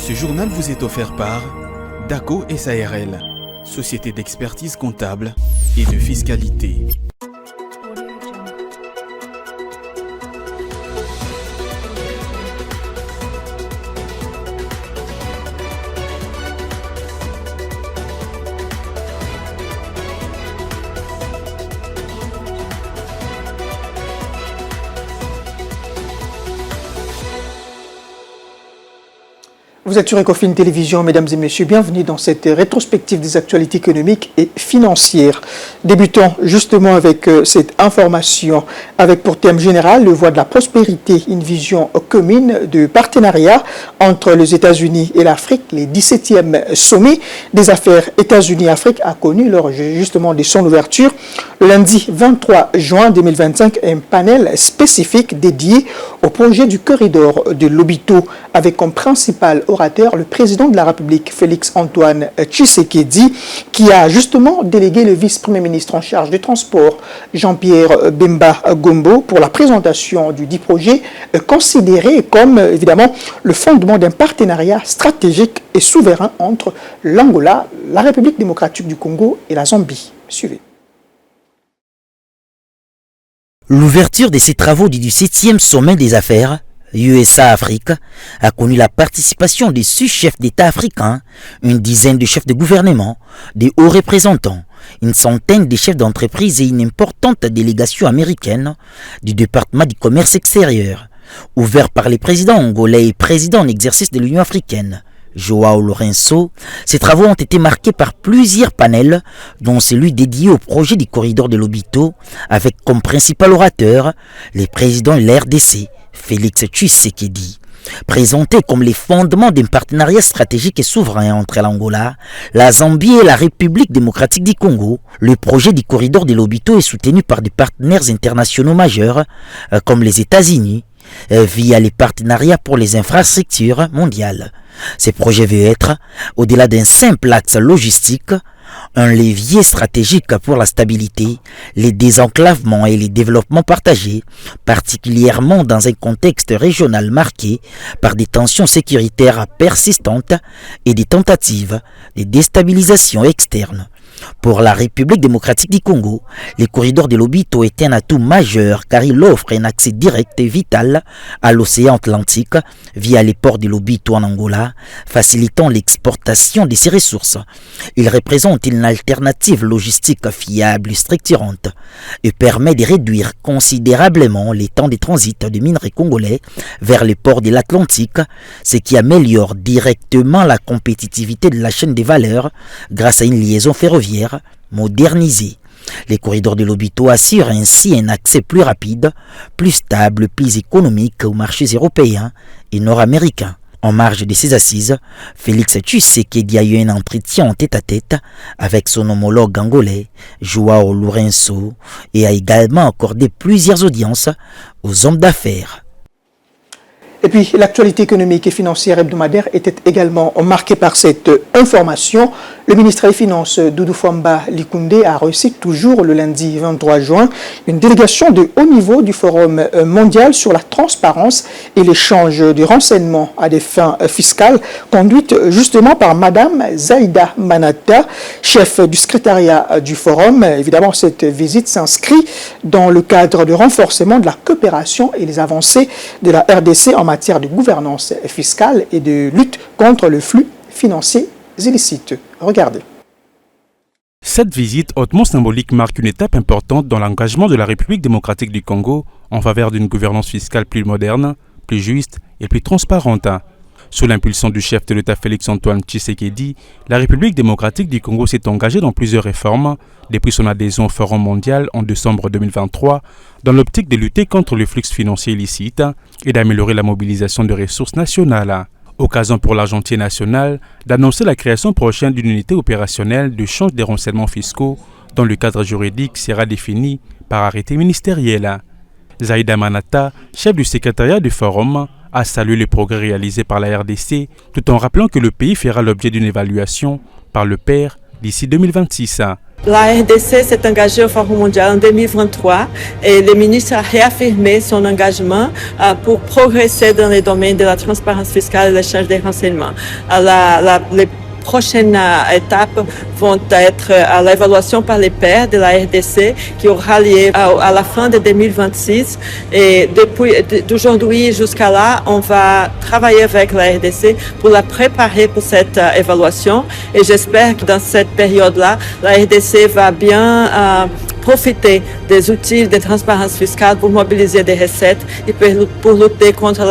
Ce journal vous est offert par DACO SARL, société d'expertise comptable et de fiscalité. Vous êtes sur Ecofin Télévision, mesdames et messieurs, bienvenue dans cette rétrospective des actualités économiques et financières. Débutons justement avec cette information, avec pour thème général le voie de la prospérité, une vision commune de partenariat entre les États-Unis et l'Afrique. Le 17e sommet des affaires États-Unis-Afrique a connu lors justement de son ouverture le lundi 23 juin 2025 un panel spécifique dédié au projet du corridor de Lobito avec comme principal orateur le président de la République, Félix-Antoine Tshisekedi, qui a justement délégué le vice-premier ministre en charge du transport, Jean-Pierre Bemba Gombo, pour la présentation du dit projet, considéré comme évidemment le fondement d'un partenariat stratégique et souverain entre l'Angola, la République démocratique du Congo et la Zambie. Suivez. L'ouverture de ces travaux du 17e sommet des affaires USA-Afrique a connu la participation des sous-chefs d'État africains, une dizaine de chefs de gouvernement, des hauts représentants, une centaine de chefs d'entreprise et une importante délégation américaine du département du commerce extérieur, ouvert par les présidents angolais et présidents en exercice de l'Union africaine. Joao Lourenço, ces travaux ont été marqués par plusieurs panels, dont celui dédié au projet du corridor de Lobito, avec comme principal orateur les présidents de l'RDC, Félix Tshisekedi, présenté comme les fondements d'un partenariat stratégique et souverain entre l'Angola, la Zambie et la République démocratique du Congo. Le projet du corridor de Lobito est soutenu par des partenaires internationaux majeurs comme les États-Unis, via les partenariats pour les infrastructures mondiales. Ce projet veut être, au-delà d'un simple axe logistique, un levier stratégique pour la stabilité, les désenclavements et les développements partagés, particulièrement dans un contexte régional marqué par des tensions sécuritaires persistantes et des tentatives de déstabilisation externe. Pour la République démocratique du Congo, le corridor de Lobito est un atout majeur car il offre un accès direct et vital à l'océan Atlantique via les ports de Lobito en Angola, facilitant l'exportation de ses ressources. Il représente une alternative logistique fiable et structurante et permet de réduire considérablement les temps de transit de minerais congolais vers les ports de l'Atlantique, ce qui améliore directement la compétitivité de la chaîne des valeurs grâce à une liaison ferroviaire modernisée. Les corridors de Lobito assurent ainsi un accès plus rapide, plus stable, plus économique aux marchés européens et nord-américains. En marge de ces assises, Félix Tshisekedi a eu un entretien en tête-à-tête avec son homologue angolais, Joao Lourenço, et a également accordé plusieurs audiences aux hommes d'affaires. Et puis, l'actualité économique et financière hebdomadaire était également marquée par cette information. Le ministre des Finances, Doudou Fwamba Likoundé, a reçu toujours le lundi 23 juin une délégation de haut niveau du Forum mondial sur la transparence et l'échange de renseignements à des fins fiscales, conduite justement par Madame Zaïda Manata, chef du secrétariat du Forum. Évidemment, cette visite s'inscrit dans le cadre du renforcement de la coopération et les avancées de la RDC en matière de gouvernance fiscale et de lutte contre le flux financier illicites. Regardez. Cette visite hautement symbolique marque une étape importante dans l'engagement de la République démocratique du Congo en faveur d'une gouvernance fiscale plus moderne, plus juste et plus transparente. Sous l'impulsion du chef de l'État Félix-Antoine Tshisekedi, la République démocratique du Congo s'est engagée dans plusieurs réformes depuis son adhésion au Forum mondial en décembre 2023 dans l'optique de lutter contre le flux financier illicite et d'améliorer la mobilisation de ressources nationales. Occasion pour l'argentier national d'annoncer la création prochaine d'une unité opérationnelle de change des renseignements fiscaux dont le cadre juridique sera défini par arrêté ministériel. Zaïda Manata, chef du secrétariat du Forum, a salué les progrès réalisés par la RDC tout en rappelant que le pays fera l'objet d'une évaluation par le PER d'ici 2026. La RDC s'est engagée au Forum mondial en 2023 et le ministre a réaffirmé son engagement pour progresser dans les domaines de la transparence fiscale et l'échange des renseignements. Les prochaines étapes vont être à l'évaluation par les pairs de la RDC qui aura lieu à la fin de 2026 et d'aujourd'hui jusqu'à là, on va travailler avec la RDC pour la préparer pour cette évaluation et j'espère que dans cette période-là, la RDC va bien profiter des outils de transparence fiscale pour mobiliser des recettes et pour lutter contre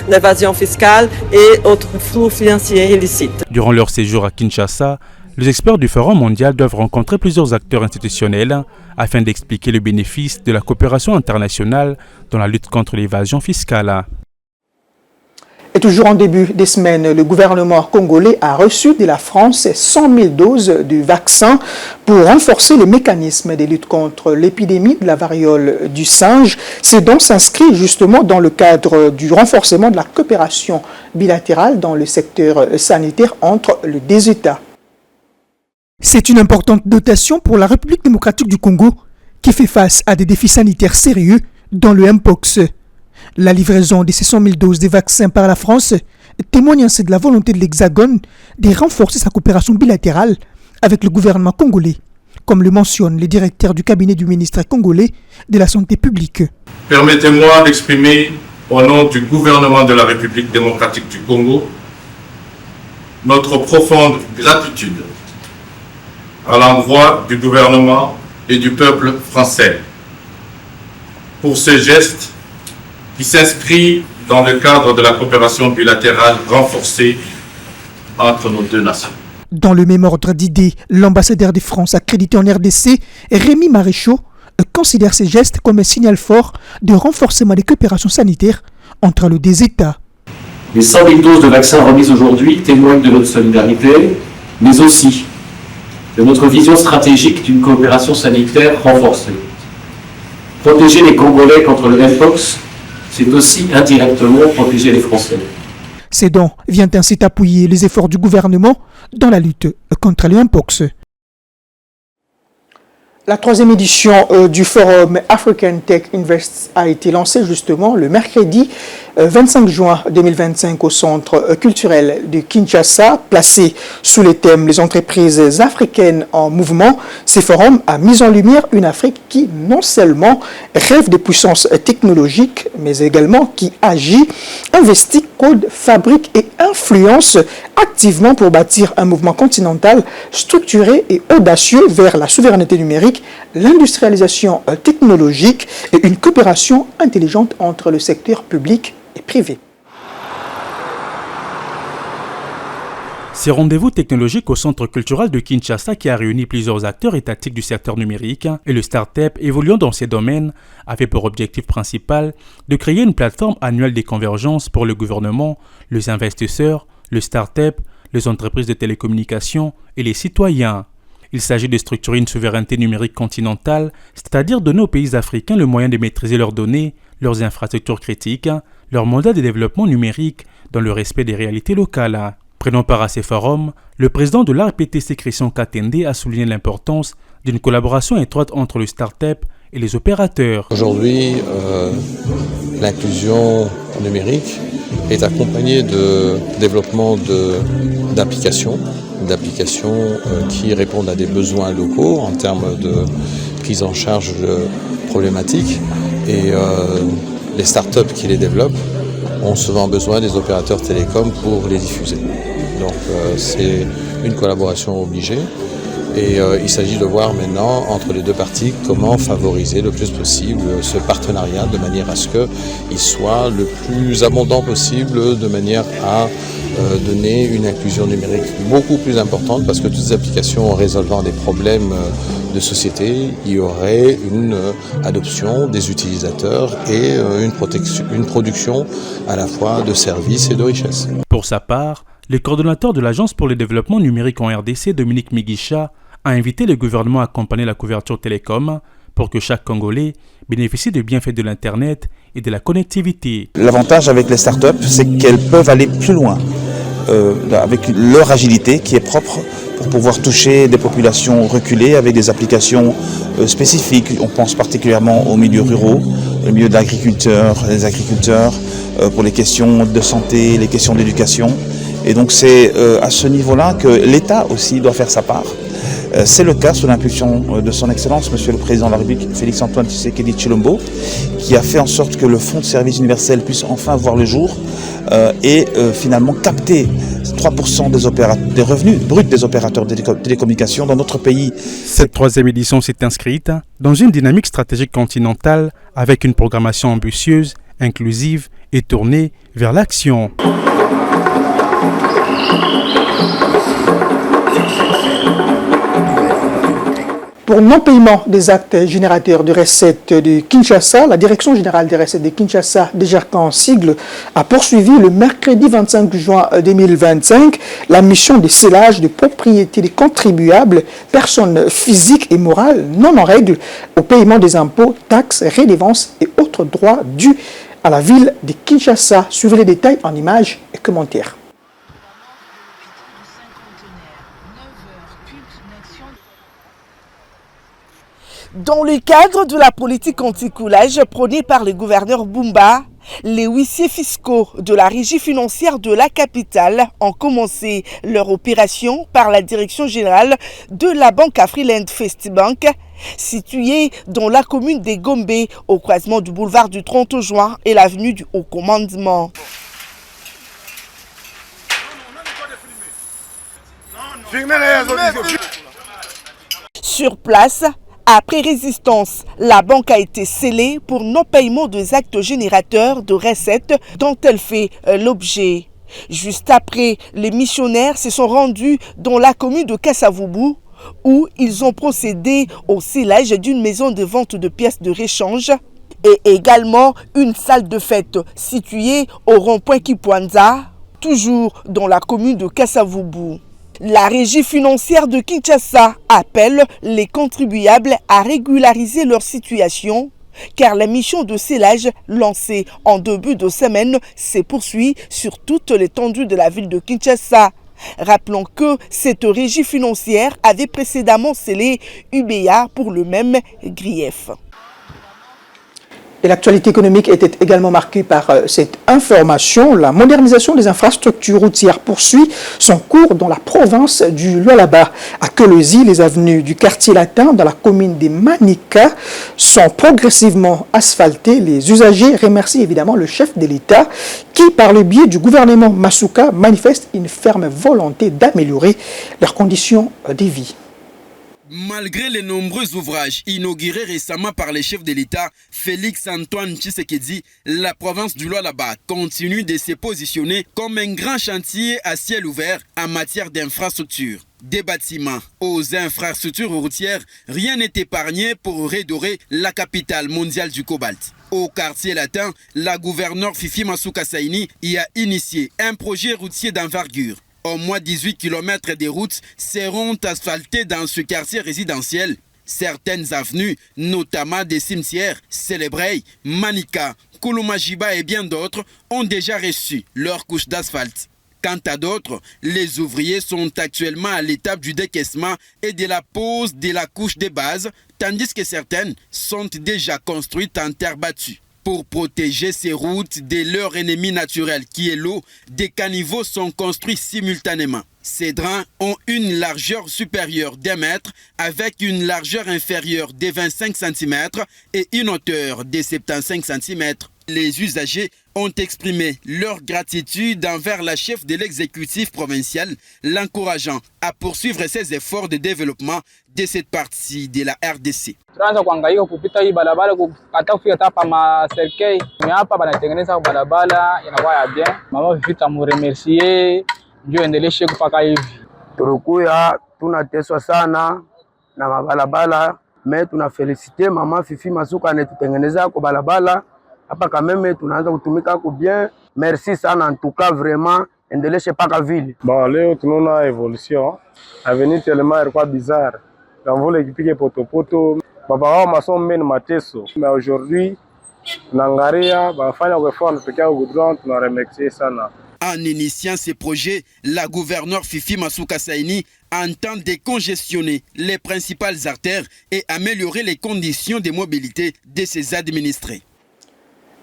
l'évasion fiscale et autres flux financiers illicites. Durant leur séjour à Kinshasa, les experts du Forum mondial doivent rencontrer plusieurs acteurs institutionnels afin d'expliquer le bénéfice de la coopération internationale dans la lutte contre l'évasion fiscale. Et toujours en début des semaines, le gouvernement congolais a reçu de la France 100 000 doses du vaccin pour renforcer les mécanismes de lutte contre l'épidémie de la variole du singe. C'est donc s'inscrit justement dans le cadre du renforcement de la coopération bilatérale dans le secteur sanitaire entre les deux États. C'est une importante dotation pour la République démocratique du Congo qui fait face à des défis sanitaires sérieux dans le Mpox. La livraison de ces 100 000 doses de vaccins par la France témoigne ainsi de la volonté de l'Hexagone de renforcer sa coopération bilatérale avec le gouvernement congolais, comme le mentionne le directeur du cabinet du ministre congolais de la Santé publique. Permettez-moi d'exprimer au nom du gouvernement de la République démocratique du Congo notre profonde gratitude à l'endroit du gouvernement et du peuple français pour ce geste qui s'inscrit dans le cadre de la coopération bilatérale renforcée entre nos deux nations. Dans le même ordre d'idées, l'ambassadeur de France accrédité en RDC, Rémi Maréchaux, considère ces gestes comme un signal fort de renforcement des coopérations sanitaires entre les deux États. Les 100 000 doses de vaccins remises aujourd'hui témoignent de notre solidarité, mais aussi de notre vision stratégique d'une coopération sanitaire renforcée. Protéger les Congolais contre le Mpox, c'est aussi indirectement protéger les Français. Ces dons viennent ainsi appuyer les efforts du gouvernement dans la lutte contre le Mpox. La troisième édition du Forum African Tech Invest a été lancée justement le mercredi 25 juin 2025 au Centre culturel de Kinshasa, placé sous le thème « Les entreprises africaines en mouvement ». Ce forum a mis en lumière une Afrique qui non seulement rêve de puissance technologique, mais également qui agit, investit, code, fabrique et influence activement pour bâtir un mouvement continental structuré et audacieux vers la souveraineté numérique, l'industrialisation technologique et une coopération intelligente entre le secteur public et privé. Ces rendez-vous technologiques au Centre culturel de Kinshasa qui a réuni plusieurs acteurs étatiques du secteur numérique et le start-up évoluant dans ces domaines avait pour objectif principal de créer une plateforme annuelle des convergences pour le gouvernement, les investisseurs, le start-up, les entreprises de télécommunications et les citoyens. Il s'agit de structurer une souveraineté numérique continentale, c'est-à-dire donner aux pays africains le moyen de maîtriser leurs données, leurs infrastructures critiques, leur modèle de développement numérique dans le respect des réalités locales. Prenant part à ces forums, le président de l'ARPTC Christian Katende a souligné l'importance d'une collaboration étroite entre le start-up et les opérateurs. Aujourd'hui, l'inclusion numérique est accompagnée de développement d'applications qui répondent à des besoins locaux en termes de prise en charge de problématiques et les startups qui les développent ont souvent besoin des opérateurs télécoms pour les diffuser. Donc c'est une collaboration obligée et il s'agit de voir maintenant entre les deux parties comment favoriser le plus possible ce partenariat de manière à ce qu'il soit le plus abondant possible, de manière à donner une inclusion numérique beaucoup plus importante, parce que toutes ces applications résolvant des problèmes de société, il y aurait une adoption des utilisateurs et une production à la fois de services et de richesses. Pour sa part, le coordonnateur de l'Agence pour le développement numérique en RDC, Dominique Migisha, a invité le gouvernement à accompagner la couverture télécom pour que chaque Congolais bénéficie des bienfaits de l'Internet et de la connectivité. L'avantage avec les startups, c'est qu'elles peuvent aller plus loin avec leur agilité qui est propre pour pouvoir toucher des populations reculées avec des applications spécifiques. On pense particulièrement aux milieux ruraux, au milieu d'agriculteurs, les agriculteurs, pour les questions de santé, les questions d'éducation. Et donc c'est à ce niveau-là que l'État aussi doit faire sa part. C'est le cas sous l'impulsion de son Excellence, Monsieur le Président de la République, Félix-Antoine Tshisekedi Tshilombo, qui a fait en sorte que le Fonds de service universel puisse enfin voir le jour et finalement capter 3% des revenus bruts des opérateurs de télécommunications dans notre pays. Cette troisième édition s'est inscrite dans une dynamique stratégique continentale avec une programmation ambitieuse, inclusive et tournée vers l'action. Pour non-paiement des actes générateurs de recettes de Kinshasa, la Direction générale des recettes de Kinshasa, DGRK en sigle, a poursuivi le mercredi 25 juin 2025 la mission de scellage de propriété des contribuables, personnes physiques et morales non en règle au paiement des impôts, taxes, redevances et autres droits dus à la ville de Kinshasa. Suivez les détails en images et commentaires. Dans le cadre de la politique anti-coulage prônée par le gouverneur Bumba, les huissiers fiscaux de la régie financière de la capitale ont commencé leur opération par la direction générale de la banque Afriland Festibank, située dans la commune des Gombe, au croisement du boulevard du 30 juin et l'avenue du Haut Commandement. Sur place, après résistance, la banque a été scellée pour non-paiement des actes générateurs de recettes dont elle fait l'objet. Juste après, les missionnaires se sont rendus dans la commune de Kassavubu où ils ont procédé au scellage d'une maison de vente de pièces de réchange et également une salle de fête située au rond-point Kipwanza, toujours dans la commune de Kassavubu. La régie financière de Kinshasa appelle les contribuables à régulariser leur situation car la mission de scellage lancée en début de semaine se poursuit sur toute l'étendue de la ville de Kinshasa. Rappelons que cette régie financière avait précédemment scellé UBA pour le même grief. Et l'actualité économique était également marquée par cette information. La modernisation des infrastructures routières poursuit son cours dans la province du Lualaba. À Kolwezi, les avenues du quartier latin dans la commune des Manika sont progressivement asphaltées. Les usagers remercient évidemment le chef de l'État qui, par le biais du gouvernement Masuka, manifeste une ferme volonté d'améliorer leurs conditions de vie. Malgré les nombreux ouvrages inaugurés récemment par les chefs de l'État, Félix-Antoine Tshisekedi, la province du Lualaba continue de se positionner comme un grand chantier à ciel ouvert en matière d'infrastructures. Des bâtiments aux infrastructures routières, rien n'est épargné pour redorer la capitale mondiale du cobalt. Au quartier latin, la gouverneure Fifi Masuka Saini y a initié un projet routier d'envergure. Au moins 18 km des routes seront asphaltées dans ce quartier résidentiel. Certaines avenues, notamment des cimetières, Célébrey, Manika, Kouloumajiba et bien d'autres, ont déjà reçu leur couche d'asphalte. Quant à d'autres, les ouvriers sont actuellement à l'étape du décaissement et de la pose de la couche de base, tandis que certaines sont déjà construites en terre battue. Pour protéger ces routes de leur ennemi naturel qui est l'eau, des caniveaux sont construits simultanément. Ces drains ont une largeur supérieure d'1 mètre avec une largeur inférieure de 25 cm et une hauteur de 75 cm. Les usagers ont exprimé leur gratitude envers la chef de l'exécutif provincial, l'encourageant à poursuivre ses efforts de développement de cette partie de la RDC. Tunaanza kuhangaika kupita hii barabara hata kufika hapa ma serikali hapa banatengeneza barabara inakuwa ya bien. Mama vifita muremercier ndio endeleshe kupaka hivi. Turukuya tunateswa sana na mabalabala, mais tunafelicite mama Fifi Masuka anatutengeneza kwa barabara hapa Kameme, tunaanza kutumika kwa bien. Merci sana en tout cas, vraiment endeleshe paka vile. Bon, leo tunaona evolution. Avenir tellement ilikuwa bizarre. Dans kipike potopoto baba wao masomo meni mateso. Mais aujourd'hui tunaangalia bafanya kwa effort tukiwa goudron, tunaremercier sana. En initiant ces projets, la gouverneure Fifi Masuka Saini entend décongestionner les principales artères et améliorer les conditions de mobilité de ses administrés.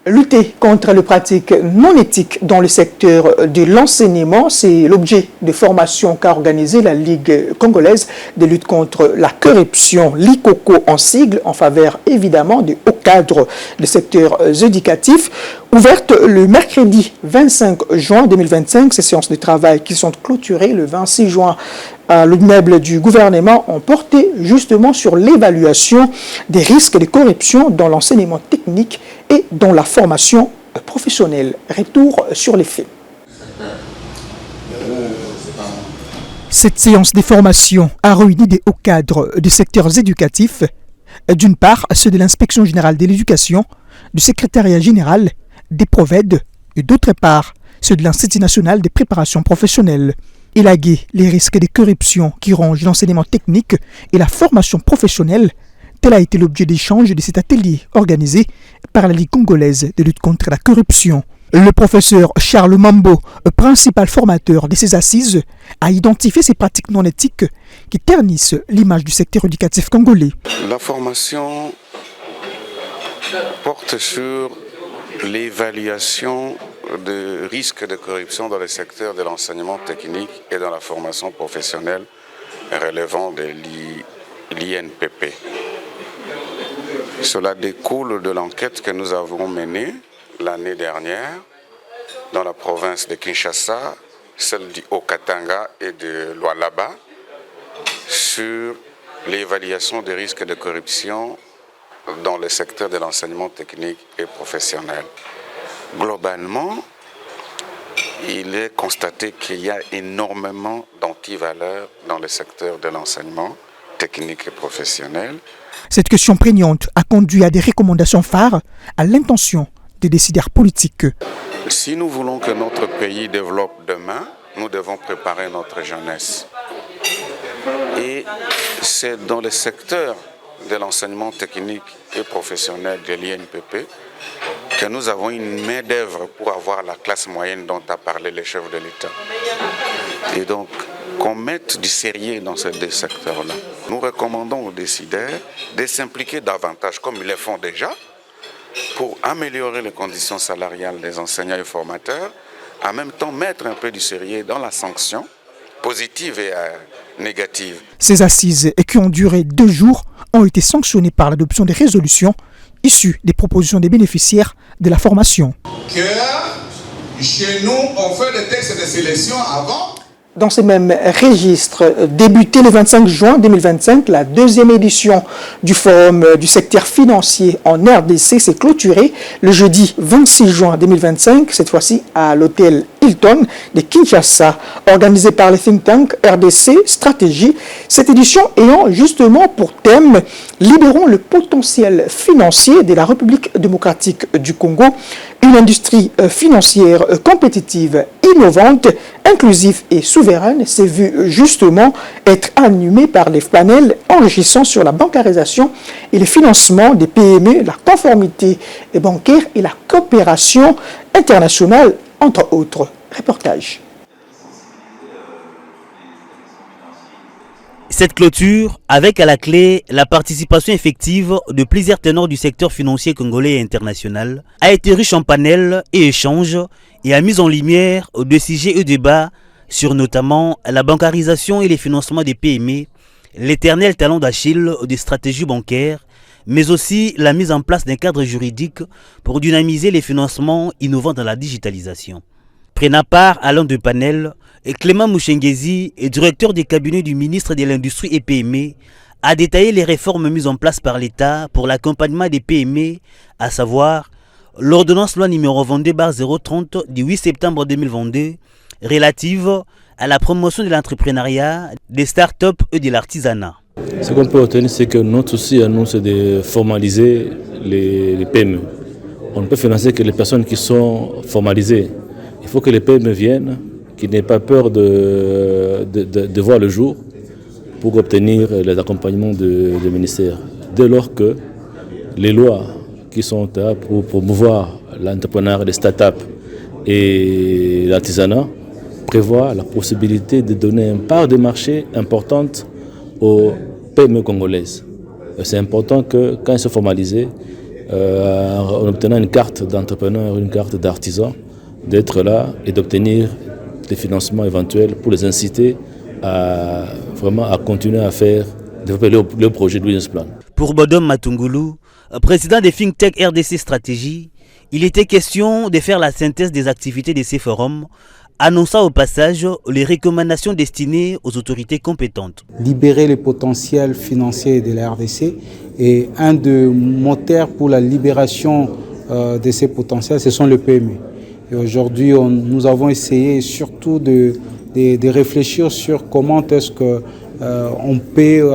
Lutter contre les pratiques non éthiques dans le secteur de l'enseignement, c'est l'objet de formation qu'a organisée la Ligue congolaise de lutte contre la corruption, l'ICOCO en sigle, en faveur évidemment du haut cadre des secteurs éducatifs. Ouverte le mercredi 25 juin 2025, ces séances de travail qui sont clôturées le 26 juin à l'immeuble du gouvernement ont porté justement sur l'évaluation des risques de corruption dans l'enseignement technique et dans la formation professionnelle. Retour sur les faits. Cette séance de formation a réuni des hauts cadres des secteurs éducatifs, d'une part ceux de l'Inspection générale de l'éducation, du secrétariat général, des Proved, et d'autre part ceux de l'Institut national de préparation professionnelle. Élaguer les risques de corruption qui rongent l'enseignement technique et la formation professionnelle, tel a été l'objet d'échange de cet atelier organisé par la Ligue congolaise de lutte contre la corruption. Le professeur Charles Mambo, principal formateur de ces assises, a identifié ces pratiques non éthiques qui ternissent l'image du secteur éducatif congolais. La formation porte sur l'évaluation de risques de corruption dans le secteur de l'enseignement technique et dans la formation professionnelle relevant de l'INPP. Cela découle de l'enquête que nous avons menée l'année dernière dans la province de Kinshasa, celle du Haut-Katanga et de Lualaba, sur l'évaluation des risques de corruption dans le secteur de l'enseignement technique et professionnel. Globalement, il est constaté qu'il y a énormément d'antivaleurs dans le secteur de l'enseignement technique et professionnel. Cette question prégnante a conduit à des recommandations phares à l'intention des décideurs politiques. Si nous voulons que notre pays développe demain, nous devons préparer notre jeunesse. Et c'est dans le secteur de l'enseignement technique et professionnel de l'INPP que nous avons une main-d'œuvre pour avoir la classe moyenne dont a parlé le chef de l'État. Et donc, qu'on mette du sérieux dans ces deux secteurs-là. Nous recommandons aux décideurs de s'impliquer davantage, comme ils le font déjà, pour améliorer les conditions salariales des enseignants et formateurs, en même temps mettre un peu du sérieux dans la sanction, positive et négative. Ces assises, qui ont duré 2 jours, ont été sanctionnées par l'adoption des résolutions issues des propositions des bénéficiaires de la formation. Que chez nous, on fait des textes de sélection avant. Dans ce même registre, débuté le 25 juin 2025, la 2e édition du Forum du secteur financier en RDC s'est clôturée le jeudi 26 juin 2025, cette fois-ci à l'hôtel Hilton de Kinshasa, organisé par le think tank RDC Stratégie. Cette édition ayant justement pour thème « Libérons le potentiel financier de la République démocratique du Congo ». Une industrie financière compétitive, innovante, inclusive et souveraine s'est vue justement être animée par les panels enrichissant sur la bancarisation et le financement des PME, la conformité bancaire et la coopération internationale, entre autres. Reportage. Cette clôture, avec à la clé la participation effective de plusieurs ténors du secteur financier congolais et international, a été riche en panels et échanges et a mis en lumière de sujets et débats sur notamment la bancarisation et les financements des PME, l'éternel talon d'Achille des stratégies bancaires, mais aussi la mise en place d'un cadre juridique pour dynamiser les financements innovants dans la digitalisation. Prenant part à l'un des panels, Clément Mouchengezi, directeur des cabinets du ministre de l'Industrie et PME, a détaillé les réformes mises en place par l'État pour l'accompagnement des PME, à savoir l'ordonnance loi numéro 22/030 du 8 septembre 2022 relative à la promotion de l'entrepreneuriat, des start-up et de l'artisanat. Ce qu'on peut retenir, c'est que notre souci à nous, c'est de formaliser les PME. On ne peut financer que les personnes qui sont formalisées. Il faut que les PME viennent, qui n'aient pas peur de voir le jour pour obtenir les accompagnements du ministère. Dès lors que les lois qui sont là pour promouvoir l'entrepreneuriat des start-up et l'artisanat prévoit la possibilité de donner une part de marché importante aux PME congolaises. C'est important que quand elles sont formalisées, en obtenant une carte d'entrepreneur, une carte d'artisan, d'être là et d'obtenir des financements éventuels pour les inciter à vraiment à continuer à développer le projet de business plan. Pour Bodom Matungulu, président des think tank RDC Stratégie, il était question de faire la synthèse des activités de ces forums, annonçant au passage les recommandations destinées aux autorités compétentes. Libérer le potentiel financier de la RDC et un des moteurs pour la libération de ces potentiels, ce sont les PME. Et aujourd'hui, nous avons essayé surtout de réfléchir sur comment est-ce qu'on peut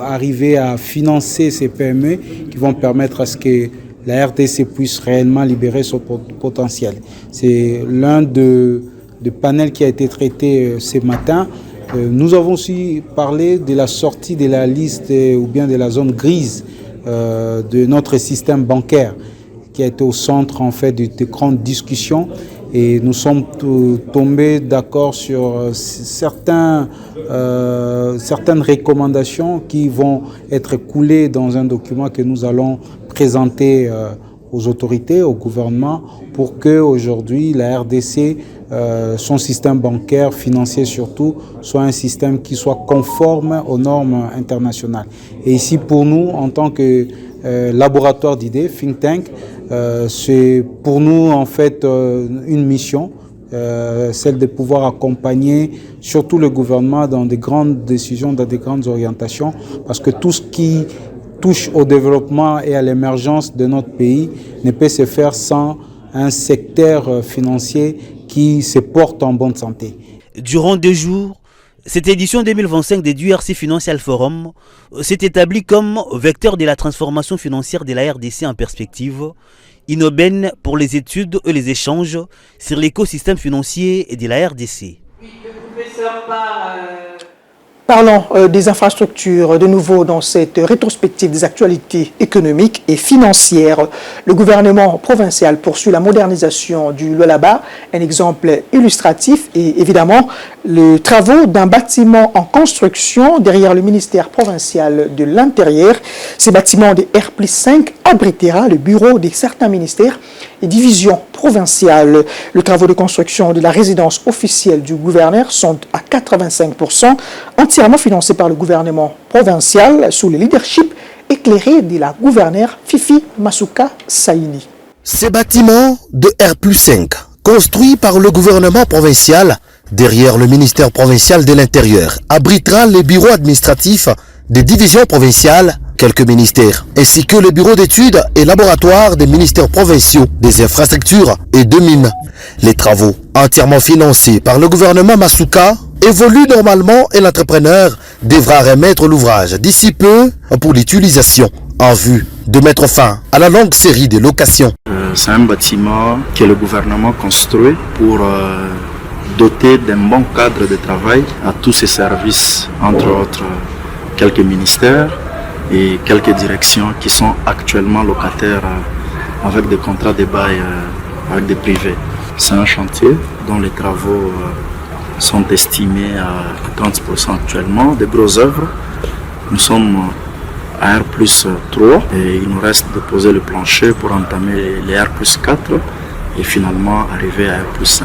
arriver à financer ces PME qui vont permettre à ce que la RDC puisse réellement libérer son potentiel. C'est l'un des panels qui a été traité ce matin. Nous avons aussi parlé de la sortie de la liste ou bien de la zone grise de notre système bancaire, qui a été au centre en fait de grandes discussions, et nous sommes tombés d'accord sur certaines recommandations qui vont être coulées dans un document que nous allons présenter aux autorités, au gouvernement, pour que aujourd'hui la RDC, son système bancaire, financier surtout, soit un système qui soit conforme aux normes internationales. Et ici pour nous, en tant que laboratoire d'idées, think tank, c'est pour nous en fait une mission, celle de pouvoir accompagner surtout le gouvernement dans des grandes décisions, dans des grandes orientations, parce que tout ce qui touche au développement et à l'émergence de notre pays ne peut se faire sans un secteur financier qui se porte en bonne santé. Durant 2 jours, cette édition 2025 des DURC Financial Forum s'est établie comme vecteur de la transformation financière de la RDC en perspective, une aubaine pour les études et les échanges sur l'écosystème financier de la RDC. Parlons des infrastructures, de nouveau dans cette rétrospective des actualités économiques et financières. Le gouvernement provincial poursuit la modernisation du Lualaba, un exemple illustratif, et évidemment les travaux d'un bâtiment en construction derrière le ministère provincial de l'Intérieur. Ces bâtiments de R+5 abritera le bureau de certains ministères et divisions provinciales. Les travaux de construction de la résidence officielle du gouverneur sont à 85% entièrement financés par le gouvernement provincial sous le leadership éclairé de la gouverneure Fifi Masuka Saini. Ces bâtiments de R+5, construits par le gouvernement provincial derrière le ministère provincial de l'Intérieur, abritera les bureaux administratifs des divisions provinciales, quelques ministères, ainsi que les bureaux d'études et laboratoires des ministères provinciaux des infrastructures et de mines. Les travaux, entièrement financés par le gouvernement Masuka, évoluent normalement et l'entrepreneur devra remettre l'ouvrage d'ici peu pour l'utilisation en vue de mettre fin à la longue série de locations. C'est un bâtiment que le gouvernement construit pour doter d'un bon cadre de travail à tous ses services, entre autres quelques ministères et quelques directions qui sont actuellement locataires avec des contrats de bail avec des privés. C'est un chantier dont les travaux sont estimés à 30% actuellement, des grosses œuvres. Nous sommes à R+3 et il nous reste de poser le plancher pour entamer les R+4 et finalement arriver à R+5.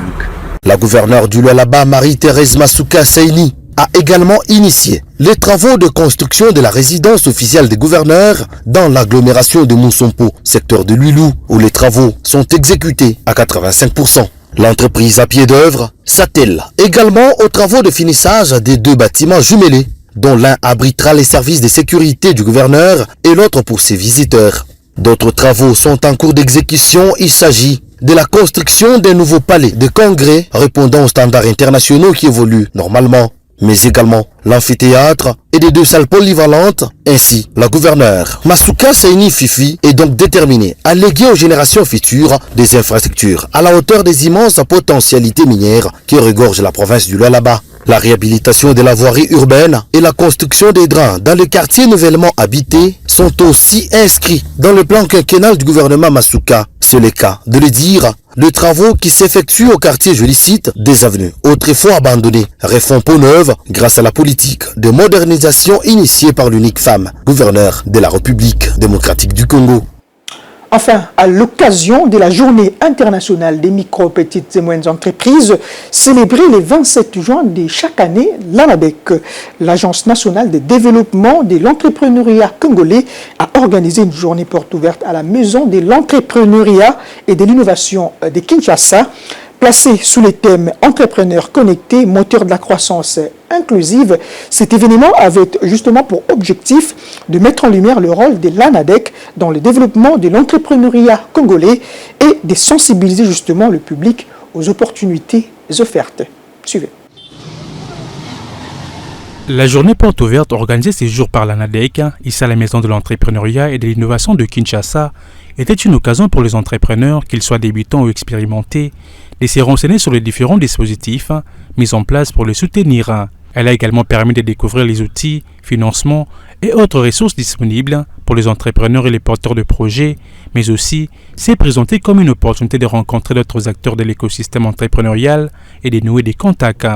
La gouverneure du Lualaba, Marie-Thérèse Masuka Saini, a également initié les travaux de construction de la résidence officielle des gouverneurs dans l'agglomération de Moussompo, secteur de Luilou, où les travaux sont exécutés à 85%. L'entreprise à pied d'œuvre s'attelle également aux travaux de finissage des 2 bâtiments jumelés, dont l'un abritera les services de sécurité du gouverneur et l'autre pour ses visiteurs. D'autres travaux sont en cours d'exécution. Il s'agit de la construction d'un nouveau palais de congrès répondant aux standards internationaux qui évoluent normalement, mais également l'amphithéâtre et des 2 salles polyvalentes. Ainsi, la gouverneure Masuka Saini Fifi est donc déterminée à léguer aux générations futures des infrastructures à la hauteur des immenses potentialités minières qui regorgent la province du Lualaba. La réhabilitation de la voirie urbaine et la construction des drains dans les quartiers nouvellement habités sont aussi inscrits dans le plan quinquennal du gouvernement Masuka. C'est le cas de le dire. Les travaux qui s'effectuent au quartier, je les cite, des avenues autrefois abandonnées refont peau neuve grâce à la politique de modernisation initiée par l'unique femme, gouverneur de la République démocratique du Congo. Enfin, à l'occasion de la Journée internationale des micro, petites et moyennes entreprises, célébrée le 27 juin de chaque année, l'ANADEC, l'Agence nationale de développement de l'entrepreneuriat congolais, a organisé une journée porte ouverte à la Maison de l'entrepreneuriat et de l'innovation de Kinshasa, placée sous le thème « Entrepreneurs connectés, moteur de la croissance inclusive ». Cet événement avait justement pour objectif de mettre en lumière le rôle de l'ANADEC dans le développement de l'entrepreneuriat congolais et de sensibiliser justement le public aux opportunités offertes. Suivez. La journée porte ouverte organisée ces jours par l'ANADEC, ici à la Maison de l'entrepreneuriat et de l'innovation de Kinshasa, était une occasion pour les entrepreneurs, qu'ils soient débutants ou expérimentés, de se renseigner sur les différents dispositifs mis en place pour les soutenir. Elle a également permis de découvrir les outils, financements et autres ressources disponibles pour les entrepreneurs et les porteurs de projets, mais aussi s'est présentée comme une opportunité de rencontrer d'autres acteurs de l'écosystème entrepreneurial et de nouer des contacts.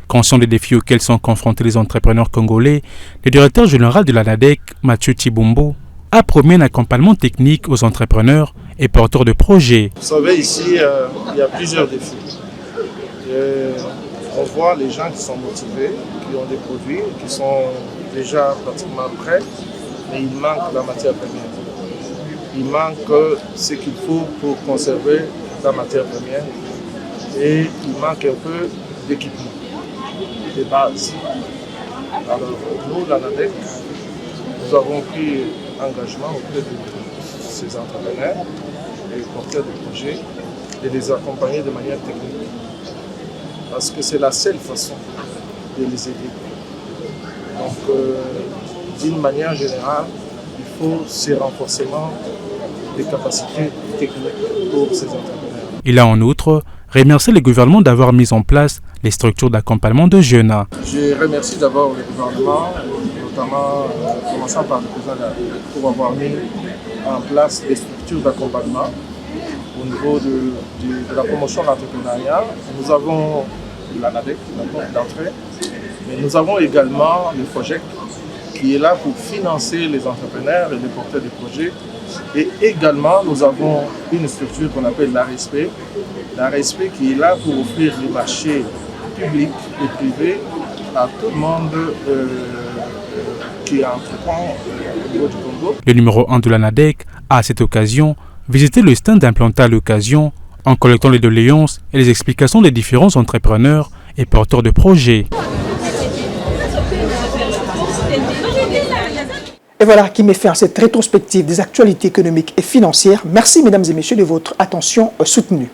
Conscient des défis auxquels sont confrontés les entrepreneurs congolais, le directeur général de l'ANADEC, Mathieu Chibumbo, a promis un accompagnement technique aux entrepreneurs et porteurs de projets. Vous savez, ici, il y a plusieurs défis. On voit les gens qui sont motivés, qui ont des produits, qui sont déjà pratiquement prêts, mais il manque la matière première. Il manque ce qu'il faut pour conserver la matière première et il manque un peu d'équipement, de base. Alors, nous, l'ANADEC, nous avons pris engagement auprès de ces entrepreneurs et porteurs de projets de les accompagner de manière technique. Parce que c'est la seule façon de les aider. Donc, d'une manière générale, il faut ce renforcement des capacités techniques pour ces entrepreneurs. Il a en outre remercié le gouvernement d'avoir mis en place les structures d'accompagnement de jeunes. Je remercie d'abord le gouvernement, notamment commençant par le président de la République, pour avoir mis en place des structures d'accompagnement au niveau de la promotion de l'entrepreneuriat. Nous avons l'ANADEC d'entrée, mais nous avons également le FOGEC qui est là pour financer les entrepreneurs et les porteurs de projets. Et également, nous avons une structure qu'on appelle l'ARESP, qui est là pour offrir les marchés publics et privés à tout le monde qui entreprend au niveau du Congo. Le numéro 1 de l'ANADEC a à cette occasion visité le stand implanté à l'occasion en collectant les doléances et les explications des différents entrepreneurs et porteurs de projets. Et voilà qui met fin à cette rétrospective des actualités économiques et financières. Merci mesdames et messieurs de votre attention soutenue.